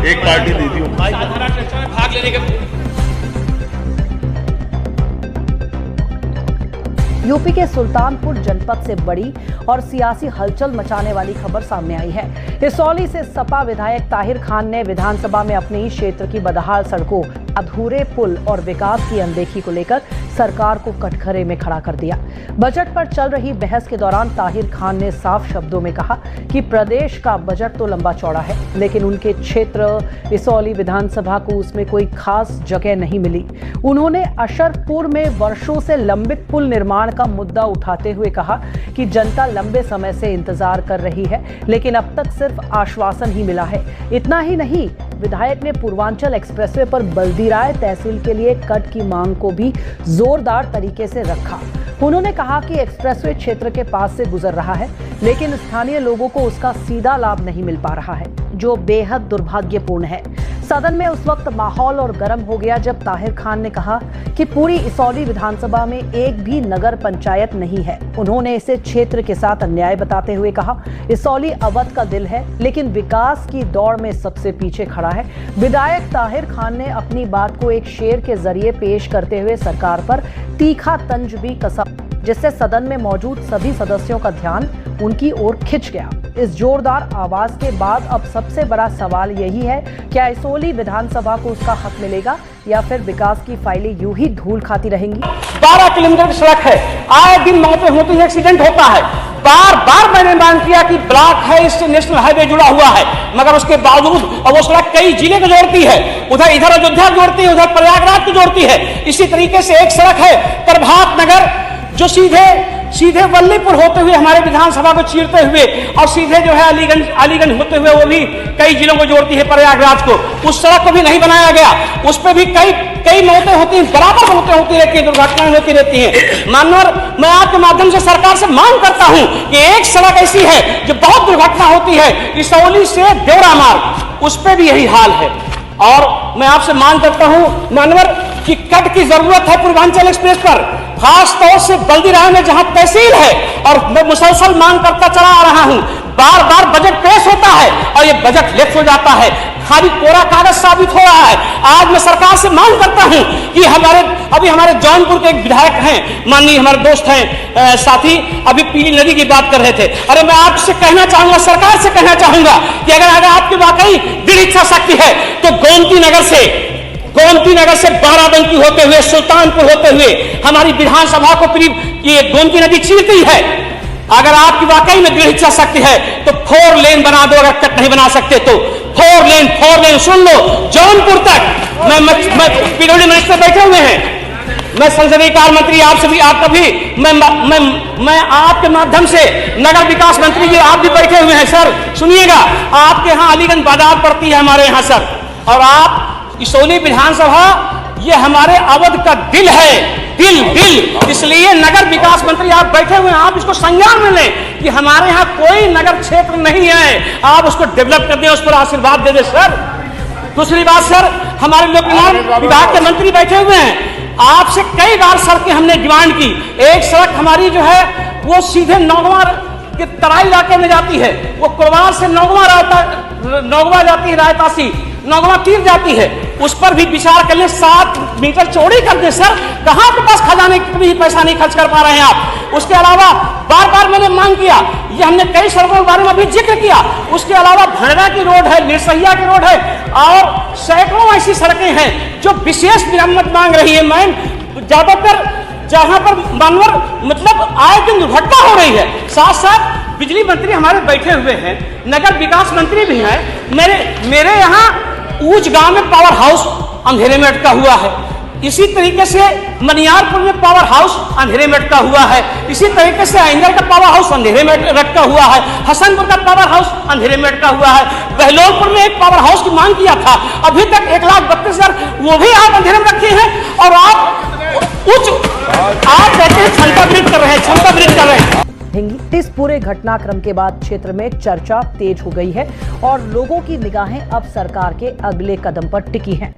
एक पार्टी दी थी। भाग लेने के यूपी के सुल्तानपुर जनपद से बड़ी और सियासी हलचल मचाने वाली खबर सामने आई है। हिसौली से सपा विधायक ताहिर खान ने विधानसभा में अपने ही क्षेत्र की बदहाल सड़कों, अधूरे पुल और विकास की अनदेखी को लेकर सरकार को कटघरे में खड़ा कर दिया। बजट पर चल रही बहस के दौरान ताहिर खान ने साफ शब्दों में कहा कि प्रदेश का बजट तो लंबा चौड़ा है, लेकिन उनके क्षेत्र हिसौली विधानसभा को उसमें कोई खास जगह नहीं मिली। उन्होंने अशरपुर में वर्षों से लंबित पुल निर्माण का मुद्दा उठाते हुए कहा कि जनता लंबे समय से इंतजार कर रही है, लेकिन अब तक सिर्फ आश्वासन ही मिला है। इतना ही नहीं, विधायक ने पूर्वांचल एक्सप्रेसवे पर बल्दीराय तहसील के लिए कट की मांग को भी जोरदार तरीके से रखा। उन्होंने कहा कि एक्सप्रेसवे क्षेत्र के पास से गुजर रहा है, लेकिन स्थानीय लोगों को उसका सीधा लाभ नहीं मिल पा रहा है, जो बेहद दुर्भाग्यपूर्ण है। सदन में उस वक्त माहौल और गर्म हो गया जब ताहिर खान ने कहा कि पूरी हिसौली विधानसभा में एक भी नगर पंचायत नहीं है। उन्होंने इसे क्षेत्र के साथ अन्याय बताते हुए कहा, हिसौली अवध का दिल है, लेकिन विकास की दौड़ में सबसे पीछे खड़ा है। विधायक ताहिर खान ने अपनी बात को एक शेर के जरिए पेश करते हुए सरकार पर तीखा तंज भी कसा, जिससे सदन में मौजूद सभी सदस्यों का ध्यान उनकी ओर खिंच गया। इस जोरदार आवाज के बाद अब सबसे बड़ा सवाल यही है, क्या हिसौली विधानसभा को उसका हक मिलेगा या फिर विकास की फाइलें यूं ही धूल खाती रहेंगी? 12 किलोमीटर की सड़क है, आए दिन मौतें होती हैं, एक्सीडेंट होता है। बार बार मैंने मांग किया कि ब्लॉक है, इससे नेशनल हाईवे जुड़ा हुआ है, मगर उसके बावजूद वो सड़क कई जिले को जोड़ती है, इधर अयोध्या जोड़ती है, उधर प्रयागराज को जोड़ती है। इसी तरीके से एक सड़क है प्रभात नगर, जो सीधे वल्लीपुर होते हुए हमारे विधानसभा को चीरते हुए और सीधे जो है अलीगंज होते हुए वो भी कई जिलों को जोड़ती है प्रयागराज को। उस सड़क को भी नहीं बनाया गया, उस पर भी कई मौतें होती हैं, बराबर मौतें होती रहती हैं, दुर्घटनाएं होती रहती हैं। मानवर, मैं आपके माध्यम से सरकार से मांग करता हूं कि एक सड़क ऐसी है जो बहुत दुर्घटना होती है, हिसौली से देवरा मार्ग, उस पर भी यही हाल है। और मैं आपसे मांग करता हूं मानवर कि कट की जरूरत है पूर्वांचल एक्सप्रेस पर, खास तौर से बल्दीराय में जहां तहसील है, और मैं मुसलसल मांग करता चला आ रहा हूं। बार बार बजट पेश होता है और ये बजट लेट हो जाता है, खाली कोरा कागज साबित हो रहा है। आज मैं सरकार से मांग करता हूं कि हमारे जौनपुर के एक विधायक हैं, माननीय हमारे दोस्त हैं साथी, अभी पीली नदी की बात कर रहे थे। अरे मैं आपसे कहना चाहूंगा, सरकार से कहना चाहूंगा कि अगर आपकी वाकई दृढ़ इच्छा शक्ति है तो गोमती नगर से बाराबंकी होते हुए सुल्तानपुर होते हुए हमारी विधानसभा को ये गोमती नदी चीरती है। अगर आपकी वाकई में दृढ़ इच्छा शक्ति है तो 4 लेन बना दो, अगर कट नहीं बना सकते तो 4 लेन सुन लो, जौनपुर तक। मैं पीडब्ल्यूडी मिनिस्टर बैठे हुए हैं, मैं संसदीय कार्य मंत्री, आपसे भी आपका भी मैं आपके माध्यम से नगर विकास मंत्री जी आप भी बैठे हुए हैं। सर सुनिएगा, आपके यहाँ अलीगंज बाजार पड़ती है हमारे यहाँ सर, और आप हिसौली विधानसभा ये हमारे अवध का दिल है, दिल। इसलिए नगर विकास मंत्री आप बैठे हुए हैं, आप इसको संज्ञान में लें कि हमारे यहाँ कोई नगर क्षेत्र नहीं है, आप उसको डेवलप कर दें, उस पर आशीर्वाद दे दें सर। दूसरी बात सर, हमारे लोक निर्माण विभाग के मंत्री बैठे हुए हैं, आपसे कई बार सड़क की हमने डिमांड की। एक सड़क हमारी जो है वो सीधे नौगवा के तराई इलाके में जाती है, वो कुरवार से नौगवा जाती है, रायतासी नौगवा तीर जाती है, उस पर भी विचार कर ले, 7 मीटर चौड़ी कर दे सर। कहां आपके पास खजाने भी पैसा नहीं खर्च कर पा रहे हैं आप। उसके अलावा बार बार मैंने मांग किया, ये हमने कई सड़कों के बारे में अभी जिक्र किया। उसके अलावा भंडरा की रोड है, निरसैया की रोड है, और सैकड़ों ऐसी सड़कें हैं जो विशेष मरम्मत मांग रही है। मैम ज्यादातर जहां पर मानवर मतलब आए दिन दुर्घटना हो रही है, साथ साथ बिजली मंत्री हमारे बैठे हुए हैं, नगर विकास मंत्री भी हैं। मेरे यहाँ ऊंच गांव में पावर हाउस अंधेरे में अटका हुआ है, इसी तरीके से मनियारपुर में पावर हाउस अंधेरे में अटका हुआ है, इसी तरीके से आइंदर का पावर हाउस अंधेरे में अटका हुआ है, हसनपुर का पावर हाउस अंधेरे में अटका हुआ है, बहलोलपुर में एक पावर हाउस की मांग किया था, अभी तक 1,32,000 वो भी आप अंधेरे में रखे हैं। और आप कहते हैं क्षमता वृद्धि कर रहे हैं। इस पूरे घटनाक्रम के बाद क्षेत्र में चर्चा तेज हो गई है और लोगों की निगाहें अब सरकार के अगले कदम पर टिकी हैं।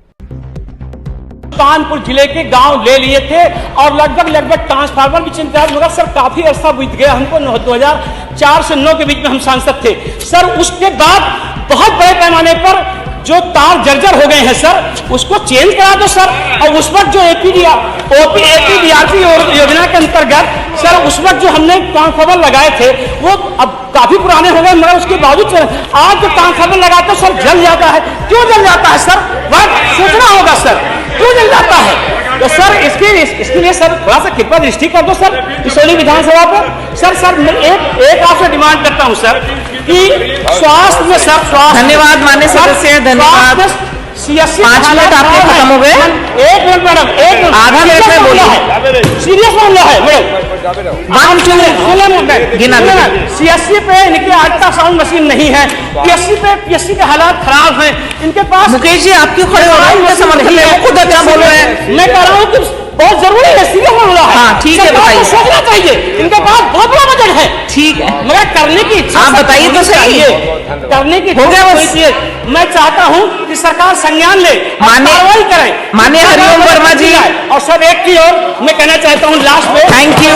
कानपुर जिले के गांव ले लिए थे और लगभग ट्रांसफार्मर भी चिंता, मगर सर काफी अरसा बीत गया, हमको 2004 से 9 के बीच में हम सांसद थे सर। उसके बाद बहुत बड़े पैमाने पर जो तार जर्जर हो गए हैं सर, उसको चेंज करा दो सर। और उस वक्त जो एपीडीआरपी योजना के अंतर्गत सर उस वक्त जो हमने ट्रांसफार्मर लगाए थे वो अब काफी पुराने हो गए, मगर उसके बावजूद आज जो ट्रांसफार्मर लगाते हैं सर जल जाता है। क्यों जल जाता है सर? वह सोचना होगा सर, क्यों जल जाता है? तो सर इसके लिए सर थोड़ा सा कृपा दृष्टि कर दो सर इसोली विधानसभा पर। सर मैं एक आपसे डिमांड करता हूं सर कि स्वास्थ्य में सर स्वास्थ्य। धन्यवाद माननीय सदस्य, धन्यवाद। 5 मिनट आपके खत्म हो गए। 1 मिनट मैडम, 1 मिनट, आधा मिनट में बोलिए। सीरियस मामला है मैडम। 1 2 गिना सीएससी पे इनके अल्ट्रासाउंड मशीन नहीं है, पीएससी के हालात खराब हैं, इनके पास। मुकेश जी आप क्यों खड़े हो रहे हैं उनके समर्थन में? वो खुद अच्छा बोल रहे हैं। मैं कह रहा हूँ कि बहुत जरूरी है, सीरियस मामला है। हाँ ठीक है, बताइए। सोचना चाहिए, इनके पास बहुत बड़ा बजट है। ठीक है, मगर करने की इच्छा आप बताइए तो सही। करने की हो गया बस। मैं चाहता हूँ कि सरकार संज्ञान ले, कार्रवाई करे। माननीय हरिओम वर्मा जी। और सब एक की ओर मैं कहना चाहता हूँ लास्ट में, थैंक यू।